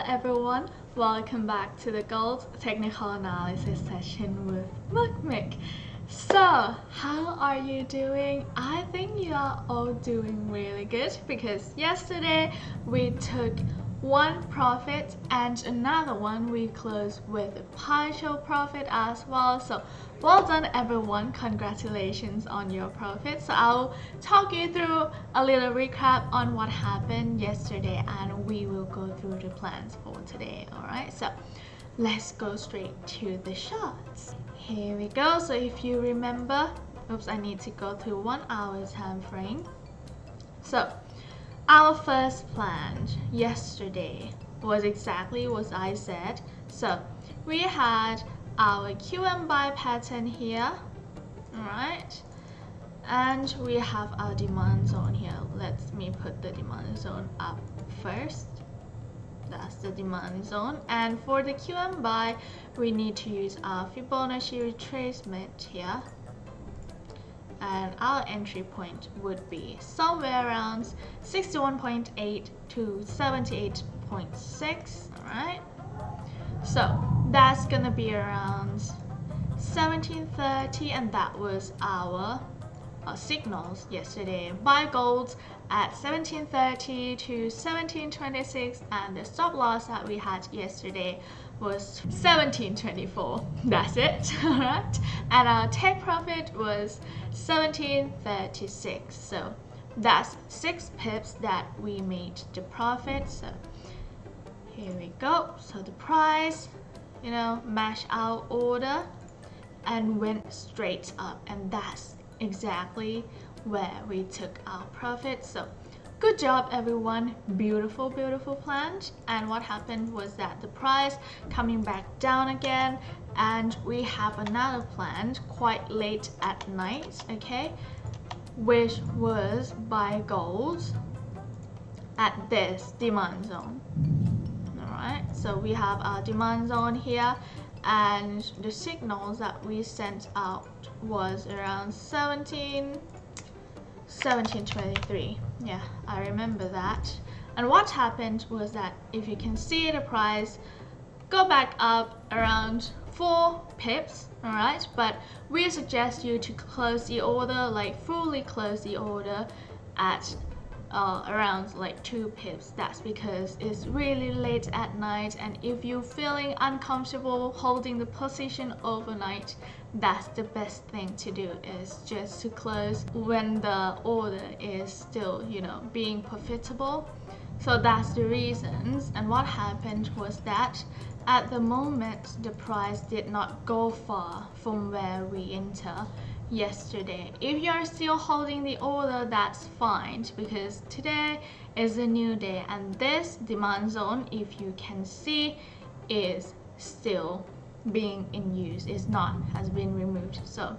everyone, welcome back to the Gold Technical Analysis session with Mukmik. So, how are you doing? I think you are all doing really good because yesterday we took one profit and another one we closed with a partial profit as well. So well done everyone, congratulations on your profit. So I'll talk you through a little recap on what happened yesterday and we will go through the plans for today. Alright, so let's go straight to the charts. Here we go. So if you remember, I need to go to 1 hour time frame. So our first plan yesterday was exactly what I said. So we had our QM buy pattern here, alright, and we have our demand zone here. Let me put the demand zone up first. That's the demand zone, and for the QM buy we need to use our Fibonacci retracement here, and our entry point would be somewhere around 61.8 to 78.6. Alright, so that's gonna be around 1730, and that was our signals yesterday. Buy gold at 1730 to 1726, and the stop loss that we had yesterday was 1724. That's it. Alright, and our take profit was 1736. So that's 6 pips that we made the profit. So here we go. So the price, matched our order and went straight up, and that's exactly where we took our profit. So good job everyone, beautiful plan. And what happened was that the price coming back down again, and we have another plan quite late at night, okay, which was buy gold at this demand zone. Alright, so we have our demand zone here, and the signals that we sent out was around 1723. Yeah, I remember that. And what happened was that, if you can see, the price go back up around 4 pips, alright, but we suggest you to close the order, like fully close the order at around like 2 pips. That's because it's really late at night, and if you're feeling uncomfortable holding the position overnight, that's the best thing to do, is just to close when the order is still being profitable. So that's the reasons. And what happened was that at the moment the price did not go far from where we enter yesterday. If you're still holding the order, that's fine, because today is a new day, and this demand zone, if you can see, is still being in use. Has been removed, so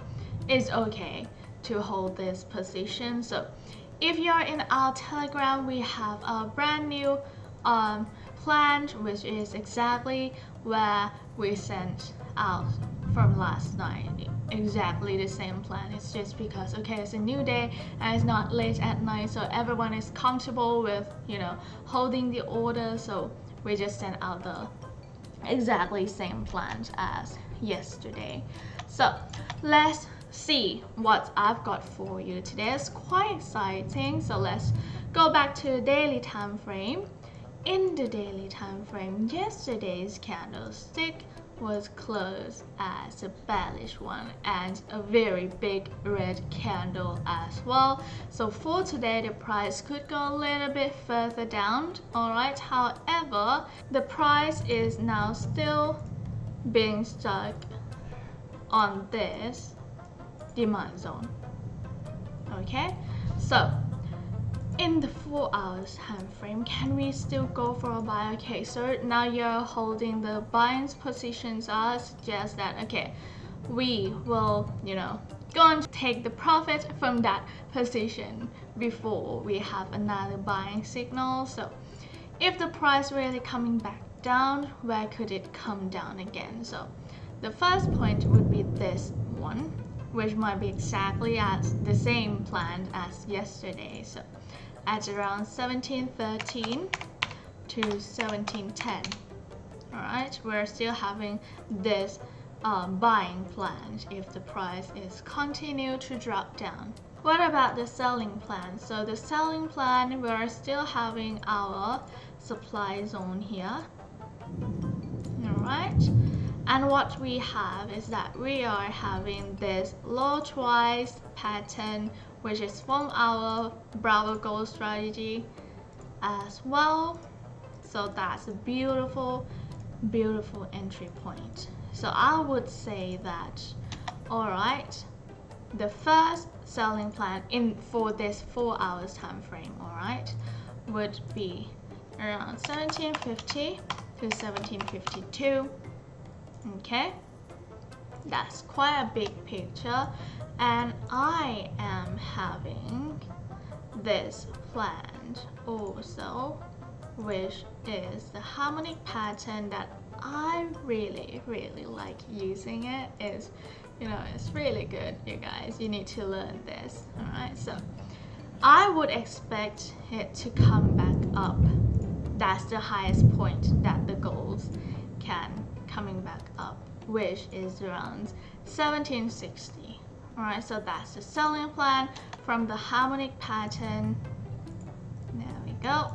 it's okay to hold this position. So if you're in our Telegram, we have a brand new plan, which is exactly where we sent out from last night. Exactly the same plan. It's just because it's a new day and it's not late at night, so everyone is comfortable with holding the order, so we just sent out the exactly same plan as yesterday. So let's see what I've got for you today. It's quite exciting. So let's go back to the daily time frame. In the daily time frame, yesterday's candlestick was closed as a bearish one and a very big red candle as well. So for today, the price could go a little bit further down. Alright, however, the price is now still being stuck on this demand zone. Okay, so in the 4 hours time frame, can we still go for a buy? Okay, so now you're holding the buying positions. I suggest that we will go and take the profit from that position before we have another buying signal. So if the price really coming back down, where could it come down again? So the first point would be this one, which might be exactly as the same plan as yesterday. So at around 1713, to 1710. Alright, we're still having this buying plan if the price is continue to drop down. What about the selling plan? So the selling plan, we're still having our supply zone here. Alright, and what we have is that we are having this low twice pattern, which is from our Bravo Gold strategy as well. So that's a beautiful entry point. So I would say that, alright, the first selling plan for this 4 hours time frame, alright, would be around 1750 to 1752. Okay, that's quite a big picture, and I am having this planned also, which is the harmonic pattern that I really like using. It is, you know, it's really good, you guys. You need to learn this. Alright, so I would expect it to come back up. That's the highest point that the golds can coming back up, which is around 1760. Alright, so that's the selling plan from the harmonic pattern. There we go.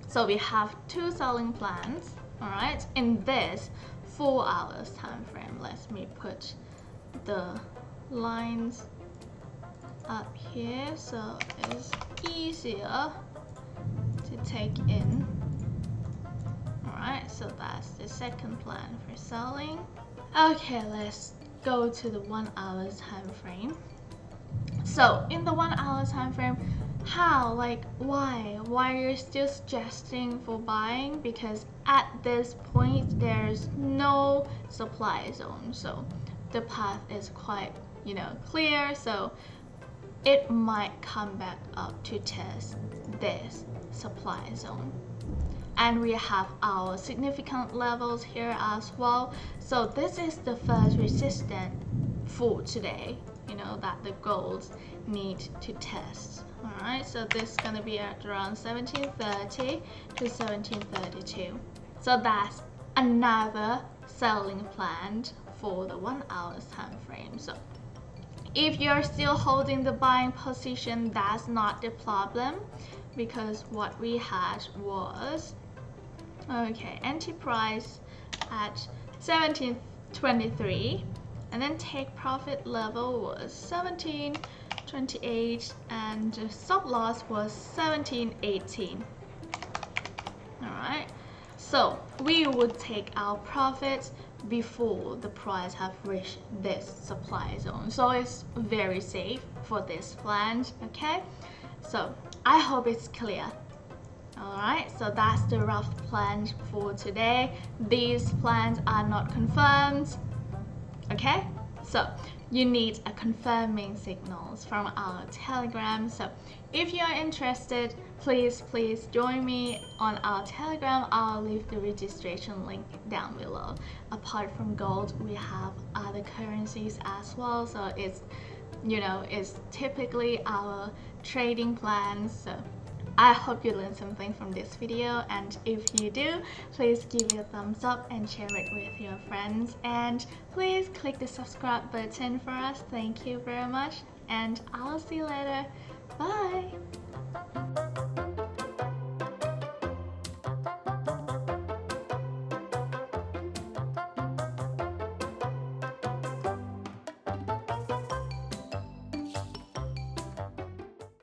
So we have two selling plans, alright, in this 4 hours time frame. Let me put the lines up here so it's easier to take in. Alright, so that's the second plan for selling. Okay, let's go to the 1 hour time frame. So in the 1 hour time frame, how, like, why you're still suggesting for buying? Because at this point there's no supply zone, so the path is quite, you know, clear. So it might come back up to test this supply zone, and we have our significant levels here as well. So this is the first resistance for today, you know, that the golds need to test. Alright, so this is gonna be at around 1730 to 1732. So that's another selling plan for the 1 hour time frame. So if you're still holding the buying position, that's not the problem, because what we had was, okay, entry price at 1723, and then take profit level was 1728, and stop loss was 1718. Alright, so we would take our profits before the price have reached this supply zone, so it's very safe for this plan. Okay, so I hope it's clear. Alright, so that's the rough plan for today. These plans are not confirmed. Okay, so you need a confirming signals from our Telegram. So if you're interested, please join me on our Telegram. I'll leave the registration link down below. Apart from gold, we have other currencies as well, so it's, you know, it's typically our trading plans. So I hope you learned something from this video, and if you do, please give it a thumbs up and share it with your friends, and please click the subscribe button for us. Thank you very much, and I'll see you later. Bye.